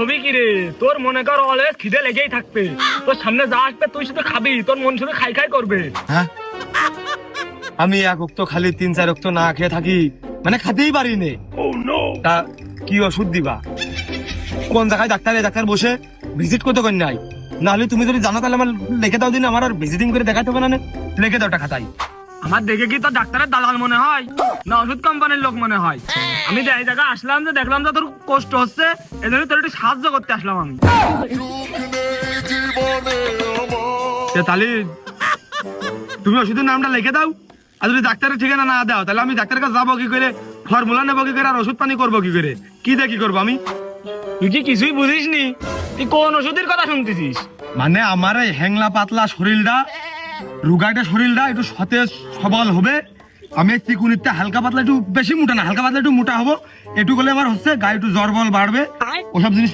হবি কি রে, তোর মনে কর অলওয়েজ খিদে লেগেই থাকবে, তোর সামনে যা আসবে তুই শুধু খাবি, তোর মন শুধু খাই খাই করবে। হ্যাঁ, আমি এক অক্ত খালি 3-4 অক্ত না খেয়ে থাকি, মানে খেতেই পারি নে। তা কি ওষুধ দিবা? কোন জায়গায় ডাক্তার বসে ভিজিট করতে কোন নাই? নাহলে তুমি যদি জানো তাহলে আমার লিখে দাও দিন, আমার আর ভিজিটিং করে দেখাতে হবে না। লিখে দাও টাকা তাই। আমার দেখে কি তোর ডাক্তারের দালাল মনে হয় না ওষুধ কোম্পানির লোক মনে হয়? আমি এই জায়গায় আসলাম যে দেখলাম যে তোর কষ্ট হচ্ছে, এজন্য তোর একটু সাহায্য করতে আসলাম আমি। তাহলে তুমি ওষুধের নামটা লিখে দাও, আর যদি ডাক্তারের ঠিকানা না দাও তাহলে আমি ডাক্তারের কাছে যাবো কি করে, ফর্মুলা নেবো কি করে, আর ওষুধ পানি করবো কি করে, কি দিয়ে কি করবো আমি? তুই কি কিছুই বুঝিস নি? তুই কোন ওষুধের কথা শুনতেছিস? মানে আমার এই হ্যাংলা পাতলা শরীরটা, রুগাটা শরীরটা একটু সতেজ সবল হবে। আমি চিকুনিতে হালকা পাতলা একটু বেশি মোটা না, হালকা পাতলা একটু মোটা হবো, একটু করলে আমার হচ্ছে গায়ে একটু জ্বর বল বাড়বে, ওসব জিনিস